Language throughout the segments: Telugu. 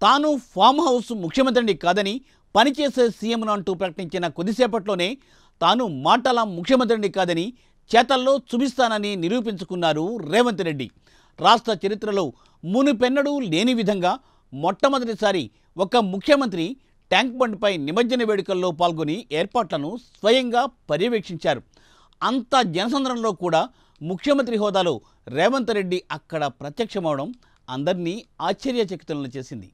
తాను ఫామ్ హౌస్ ముఖ్యమంత్రిని కాదని పనిచేసే సీఎంను అంటూ ప్రకటించిన కొద్దిసేపట్లోనే తాను మాటల ముఖ్యమంత్రిని కాదని చేతల్లో చూపిస్తానని నిరూపించుకున్నారు రేవంత్ రెడ్డి. రాష్ట్ర చరిత్రలో మునుపెన్నడూ లేని విధంగా మొట్టమొదటిసారి ఒక ముఖ్యమంత్రి ట్యాంక్ బండ్పై నిమజ్జన వేడుకల్లో పాల్గొని ఏర్పాట్లను స్వయంగా పర్యవేక్షించారు. అంత జనసంద్రంలో కూడా ముఖ్యమంత్రి హోదాలో రేవంత్ రెడ్డి అక్కడ ప్రత్యక్షమవడం అందరినీ ఆశ్చర్యచకితులను చేసింది.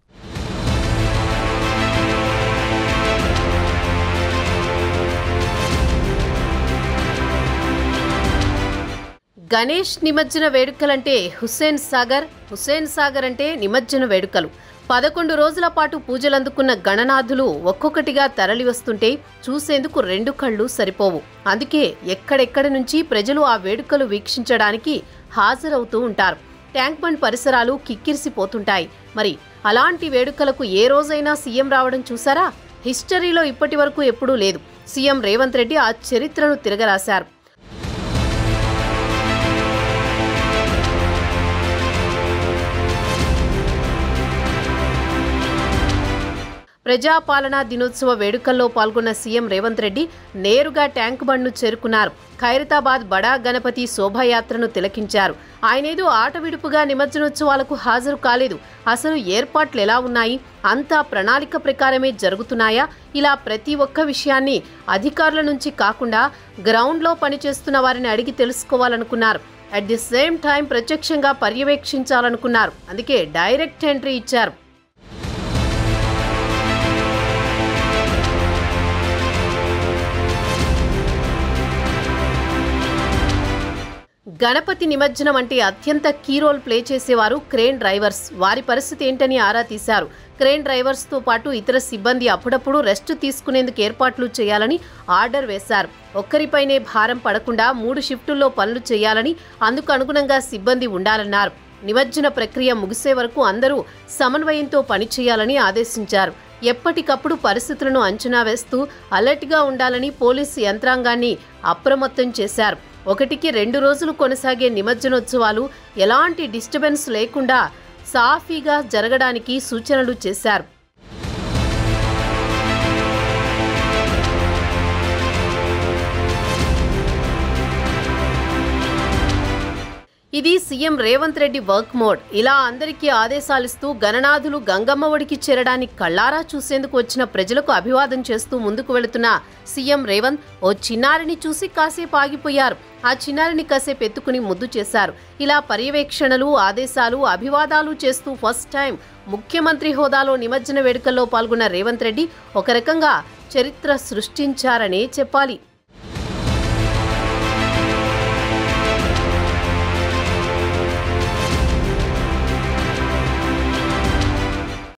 గణేష్ నిమజ్జన వేడుకలంటే హుస్సేన్ సాగర్ అంటే నిమజ్జన వేడుకలు. 11 రోజుల పాటు పూజలందుకున్న గణనాథులు ఒక్కొక్కటిగా తరలి వస్తుంటే చూసేందుకు 2 కళ్ళు సరిపోవు. అందుకే ఎక్కడెక్కడి నుంచి ప్రజలు ఆ వేడుకలు వీక్షించడానికి హాజరవుతూ ఉంటారు. ట్యాంక్ బండ్ పరిసరాలు కిక్కిరిసిపోతుంటాయి. మరి అలాంటి వేడుకలకు ఏ రోజైనా సీఎం రావడం చూసారా? హిస్టరీలో ఇప్పటి వరకు ఎప్పుడూ లేదు. సీఎం రేవంత్ రెడ్డి ఆ చరిత్రను తిరగరాశారు. ప్రజాపాలనా దినోత్సవ వేడుకల్లో పాల్గొన్న సీఎం రేవంత్ రెడ్డి నేరుగా ట్యాంక్ బండ్ను చేరుకున్నారు. ఖైరతాబాద్ బడా గణపతి శోభాయాత్రను తిలకించారు. ఆయనేదో ఆట విడుపుగా నిమజ్జనోత్సవాలకు హాజరు కాలేదు. అసలు ఏర్పాట్లు ఎలా ఉన్నాయి, అంతా ప్రణాళిక ప్రకారమే జరుగుతున్నాయా? ఇలా ప్రతి ఒక్క విషయాన్ని అధికారుల నుంచి కాకుండా గ్రౌండ్లో పనిచేస్తున్న వారిని అడిగి తెలుసుకోవాలనుకున్నారు. అట్ ది సేమ్ టైం ప్రత్యక్షంగా పర్యవేక్షించాలనుకున్నారు. అందుకే డైరెక్ట్ ఎంట్రీ ఇచ్చారు. గణపతి నిమజ్జనం అంటే అత్యంత కీ రోల్ ప్లే చేసేవారు క్రేన్ డ్రైవర్స్. వారి పరిస్థితి ఏంటని ఆరా తీశారు. క్రేన్ డ్రైవర్స్తో పాటు ఇతర సిబ్బంది అప్పుడప్పుడు రెస్ట్ తీసుకునేందుకు ఏర్పాట్లు చేయాలని ఆర్డర్ వేశారు. ఒక్కరిపైనే భారం పడకుండా 3 షిఫ్టుల్లో పనులు చేయాలని, అందుకు అనుగుణంగా సిబ్బంది ఉండాలన్నారు. నిమజ్జన ప్రక్రియ ముగిసే వరకు అందరూ సమన్వయంతో పనిచేయాలని ఆదేశించారు. ఎప్పటికప్పుడు పరిస్థితులను అంచనా వేస్తూ అలర్ట్గా ఉండాలని పోలీసు యంత్రాంగాన్ని అప్రమత్తం చేశారు. 1-2 రోజులు కొనసాగే నిమజ్జనోత్సవాలు ఎలాంటి డిస్టర్బెన్స్ లేకుండా సాఫీగా జరగడానికి సూచనలు చేశారు. ఇది CM Revanth Reddy work mode. ఇలా అందరికీ ఆదేశాలిస్తూ గణనాథులు గంగమ్మ ఒడికి చేరడాన్ని కళ్ళారా చూసేందుకు వచ్చిన ప్రజలకు అభివాదం చేస్తూ ముందుకు వెళుతున్న సీఎం రేవంత్ ఓ చిన్నారిని చూసి కాసేపు ఆగిపోయారు. ఆ చిన్నారిని కాసేపు ఎత్తుకుని ముద్దు చేశారు. ఇలా పర్యవేక్షణలు, ఆదేశాలు, అభివాదాలు చేస్తూ ఫస్ట్ టైం ముఖ్యమంత్రి హోదాలో నిమజ్జన వేడుకల్లో పాల్గొన్న రేవంత్ రెడ్డి ఒక రకంగా చరిత్ర సృష్టించారనే చెప్పాలి.